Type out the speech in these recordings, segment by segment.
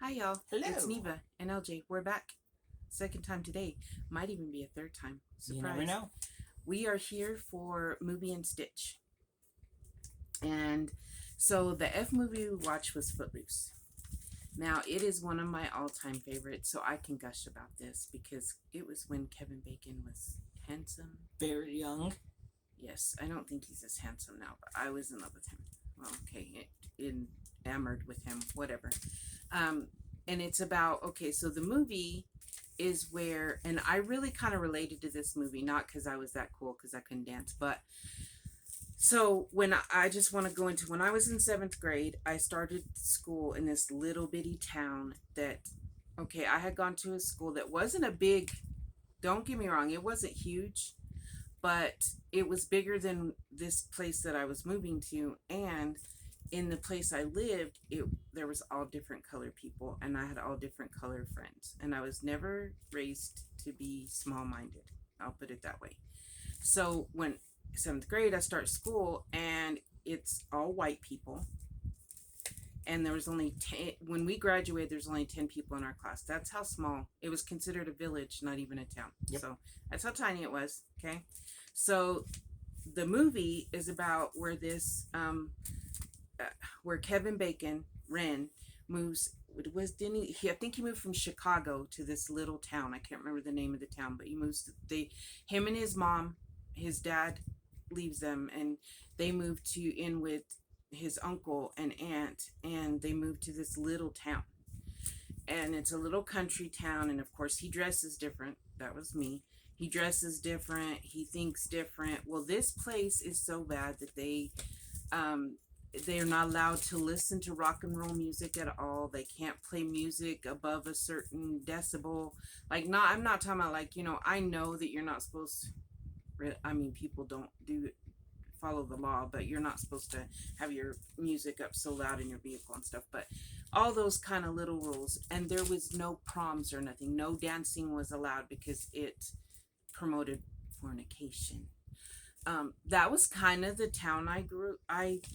Hi, y'all. Hello. It's Neva and LJ. We're back. Second time today. Might even be a third time. You Surprise. never know. We are here for Movie and Stitch. And so the F movie we watched was Footloose. Now, it is one of my all time favorites, so I can gush about this because it was when Kevin Bacon was handsome. Very young. Yes, I don't think he's as handsome now, but I was in love with him. Well, okay, enamored with him, whatever. Um, and it's about, okay, so the movie is where, and I really kind of related to this movie, not because I was that cool because I couldn't dance, but so when I just want to go into when I was in seventh grade, I started school in this little bitty town that, okay, I had gone to a school that wasn't a big, don't get me wrong, it wasn't huge, but it was bigger than this place that I was moving to. And in the place I lived, there was all different color people, and I had all different color friends. And I was never raised to be small minded. I'll put it that way. So when seventh grade, I start school, and it's all white people. And there was only 10 when we graduated. There's only 10 people in our class. That's how small it was. Considered a village, not even a town. Yep. So that's how tiny it was. Okay, so the movie is about where where Kevin Bacon Ren moves. I think he moved from Chicago to this little town. I can't remember the name of the town, but he moves him and his mom, his dad leaves them, and they move in with his uncle and aunt, and they move to this little town. And it's a little country town, and of course he dresses different. That was me. He dresses different, he thinks different. Well, this place is so bad that they're not allowed to listen to rock and roll music at all. They can't play music above a certain decibel. Like, not, I'm not talking about, like, I know that you're not supposed to, I mean, people don't follow the law, but you're not supposed to have your music up so loud in your vehicle and stuff. But all those kind of little rules. And there was no proms or nothing. No dancing was allowed because it promoted fornication. That was kind of the town I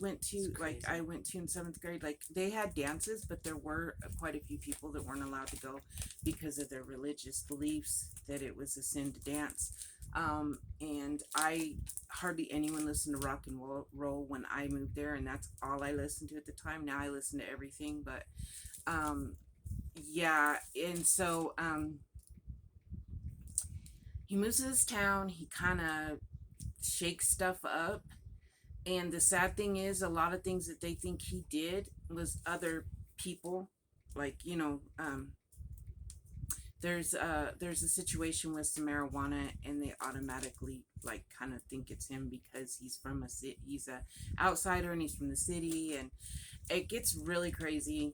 went to, I went to in seventh grade. Like, they had dances, but there were quite a few people that weren't allowed to go because of their religious beliefs, that it was a sin to dance. And I hardly anyone listened to rock and roll when I moved there, and that's all I listened to at the time. Now I listen to everything, but yeah. And so he moves to this town. He kind of shake stuff up. And the sad thing is, a lot of things that they think he did was other people. Like, there's a situation with some marijuana, and they automatically, like, kind of think it's him because he's from a city. He's a outsider, and he's from the city, and it gets really crazy.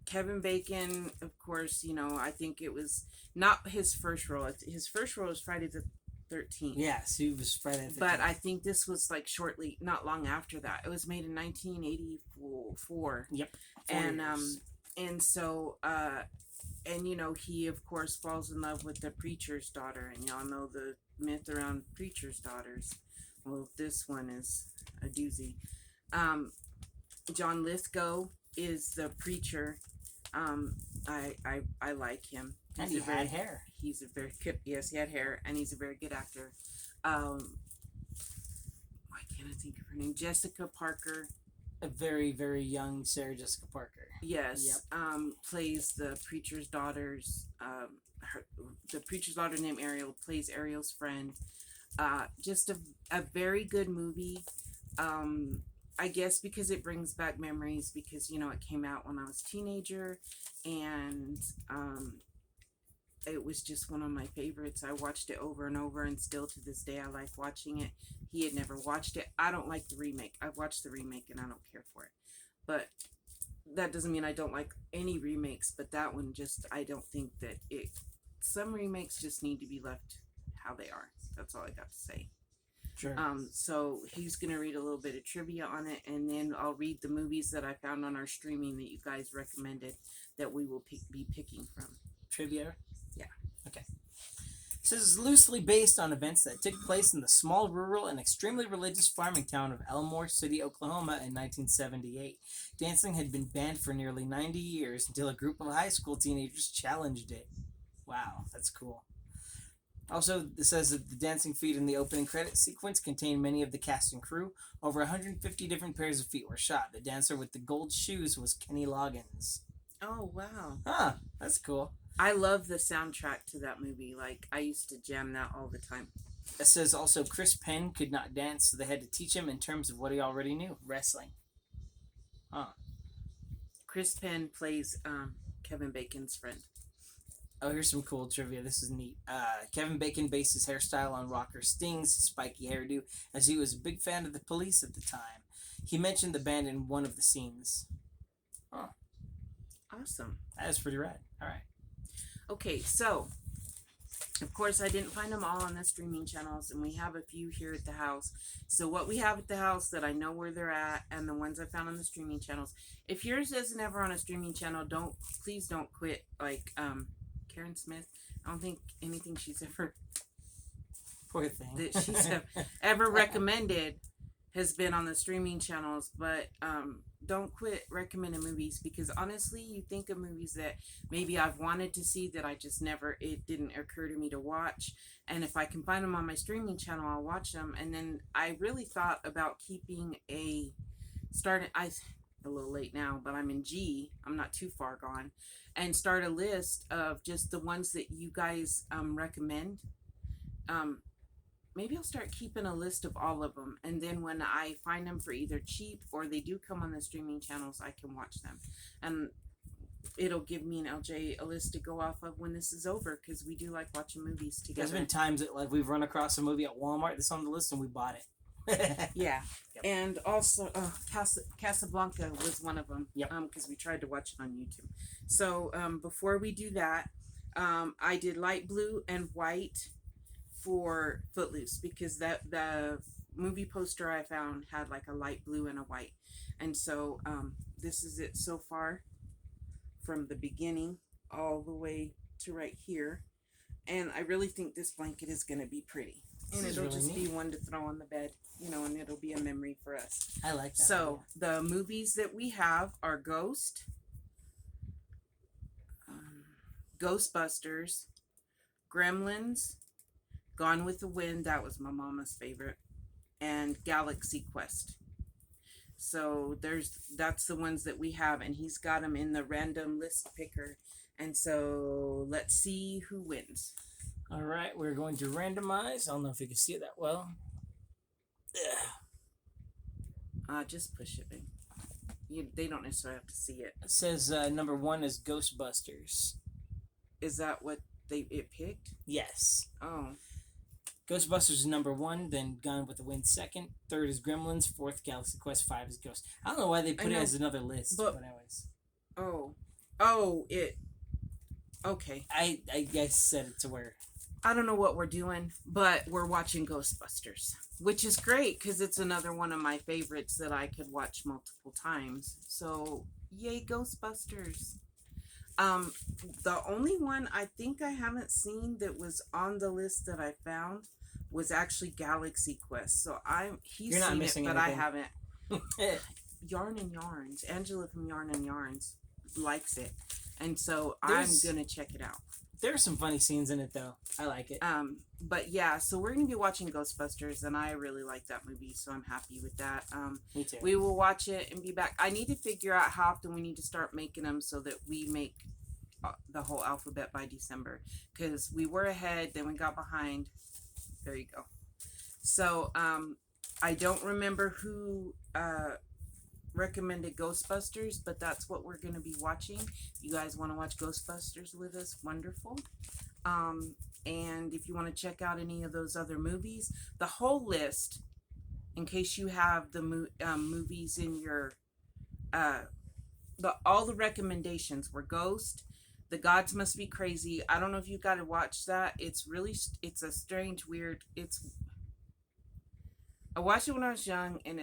Kevin Bacon, of course, I think it was not his first role. His first role was Friday the 13th. Yes, he was Friday the 13th. But I think this was like not long after that. It was made in 1984. Yep. And so he of course falls in love with the preacher's daughter, and y'all know the myth around preacher's daughters. Well, this one is a doozy. John Lithgow is the preacher. I like him. And he had hair. He's a very good, yes, he had hair, and he's a very good actor. Why can't I think of her name? Jessica Parker. A very, very young Sarah Jessica Parker. Yes. Yep. Plays the preacher's daughter's, the preacher's daughter named Ariel, plays Ariel's friend. Just a very good movie. I guess because it brings back memories, because it came out when I was a teenager, and it was just one of my favorites. I watched it over and over, and still to this day I like watching it. He had never watched it. I don't like the remake. I've watched the remake and I don't care for it. But that doesn't mean I don't like any remakes, but that one just, I don't think that some remakes just need to be left how they are. That's all I got to say. Sure. So he's going to read a little bit of trivia on it, and then I'll read the movies that I found on our streaming that you guys recommended that we will be picking from. Trivia? Yeah. Okay. This is loosely based on events that took place in the small rural and extremely religious farming town of Elmore City, Oklahoma in 1978. Dancing had been banned for nearly 90 years until a group of high school teenagers challenged it. Wow, that's cool. Also, it says that the dancing feet in the opening credit sequence contained many of the cast and crew. Over 150 different pairs of feet were shot. The dancer with the gold shoes was Kenny Loggins. Oh, wow. Huh, that's cool. I love the soundtrack to that movie. Like, I used to jam that all the time. It says also Chris Penn could not dance, so they had to teach him in terms of what he already knew, wrestling. Huh. Chris Penn plays Kevin Bacon's friend. Oh, here's some cool trivia. This is neat. Kevin Bacon based his hairstyle on rocker Sting's spiky hairdo, as he was a big fan of the Police at the time. He mentioned the band in one of the scenes. Huh. Awesome. That is pretty rad. All right. Okay, so, of course, I didn't find them all on the streaming channels, and we have a few here at the house. So what we have at the house that I know where they're at, and the ones I found on the streaming channels. If yours isn't ever on a streaming channel, please don't quit. Like, Karen Smith, I don't think anything she's ever Poor thing. that she's ever recommended has been on the streaming channels, but don't quit recommending movies, because honestly, you think of movies that maybe I've wanted to see that I just never, it didn't occur to me to watch, and if I can find them on my streaming channel, I'll watch them. And then I really thought about keeping a little late now, but I'm in G, I'm not too far gone, and start a list of just the ones that you guys recommend. Maybe I'll start keeping a list of all of them, and then when I find them for either cheap or they do come on the streaming channels, I can watch them, and it'll give me and LJ a list to go off of when this is over, because we do like watching movies together. There's been times that like we've run across a movie at Walmart that's on the list and we bought it. Yeah. Yep. And also Casablanca was one of them. Yep. Because we tried to watch it on YouTube. So before we do that, I did light blue and white for Footloose, because the movie poster I found had like a light blue and a white, and so this is it so far, from the beginning all the way to right here, and I really think this blanket is going to be pretty, and it'll really just be one to throw on the bed, and it'll be a memory for us. I like that. So the movies that we have are Ghostbusters, Gremlins, Gone with the Wind, that was my mama's favorite, and Galaxy Quest. So that's the ones that we have, and he's got them in the random list picker. And so let's see who wins. All right, we're going to randomize. I don't know if you can see it that well. Just push it in. They don't necessarily have to see it. It says number 1 is Ghostbusters. Is that what it picked? Yes. Oh. Ghostbusters is number 1, then Gone with the Wind second, third is Gremlins, fourth Galaxy Quest, 5 is Ghost. I don't know why they put it as another list, but anyways. Okay. I guess set it to where. I don't know what we're doing, but we're watching Ghostbusters, which is great because it's another one of my favorites that I could watch multiple times. So, yay, Ghostbusters. The only one I think I haven't seen that was on the list that I found was actually Galaxy Quest. So he's seen it, but I haven't. Yarn and Yarns. Angela from Yarn and Yarns likes it, and so I'm gonna check it out. There are some funny scenes in it, though. I like it. But yeah, so we're gonna be watching Ghostbusters, and I really like that movie, so I'm happy with that. Me too. We will watch it and be back. I need to figure out how often we need to start making them so that we make the whole alphabet by December, because we were ahead, then we got behind. There you go. So I don't remember who recommended Ghostbusters, but that's what we're going to be watching. You guys want to watch Ghostbusters with us? Wonderful. And if you want to check out any of those other movies, the whole list, in case you have the movies in your all the recommendations were Ghost, The Gods Must Be Crazy. I don't know if you got to watch that. It's a strange, weird. I watched it when I was young, and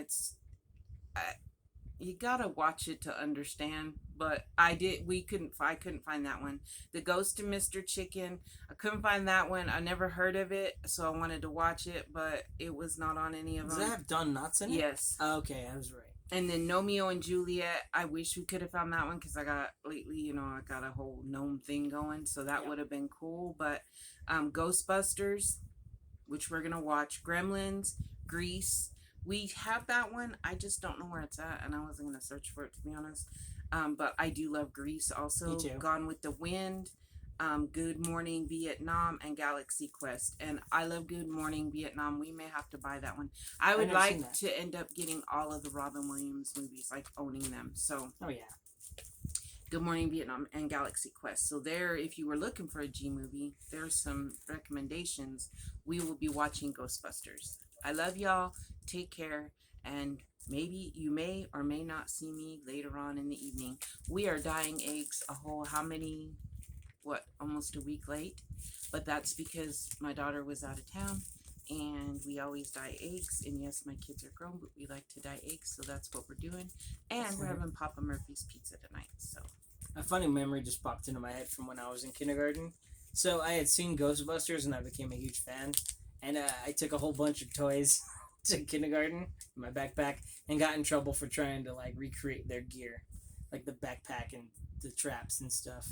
You gotta watch it to understand. But I did. We couldn't. I couldn't find that one. The Ghost of Mr. Chicken. I couldn't find that one. I never heard of it, so I wanted to watch it, but it was not on any of Does them. that have Don Knotts in it? Yes. Okay, I was right. And then Romeo and Juliet. I wish we could have found that one because I got lately. I got a whole gnome thing going, so that would have been cool. But Ghostbusters, which we're gonna watch. Gremlins, Grease. We have that one. I just don't know where it's at, and I wasn't gonna search for it to be honest. But I do love Grease also. Me too. Gone with the Wind, Good Morning Vietnam, and Galaxy Quest. And I love Good Morning Vietnam. We may have to buy that one. I would never seen like that. to end up getting all of the Robin Williams movies, like owning them. So Oh yeah. Good Morning Vietnam and Galaxy Quest. So there, if you were looking for a G movie, there's some recommendations. We will be watching Ghostbusters. I love y'all. Take care. And maybe you may or may not see me later on in the evening. We are dyeing eggs a whole, almost a week late. But that's because my daughter was out of town. And we always dye eggs. And yes, my kids are grown, but we like to dye eggs. So that's what we're doing. And we're having Papa Murphy's pizza tonight. So A funny memory just popped into my head from when I was in kindergarten. So I had seen Ghostbusters and I became a huge fan. And I took a whole bunch of toys to kindergarten in my backpack and got in trouble for trying to like recreate their gear, like the backpack and the traps and stuff.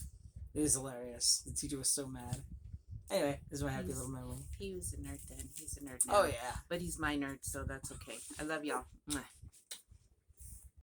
It was hilarious. The teacher was so mad. Anyway, this is my happy little memory. he was a nerd then. He's a nerd now. Oh yeah. But he's my nerd, so that's okay. I love y'all. Mwah.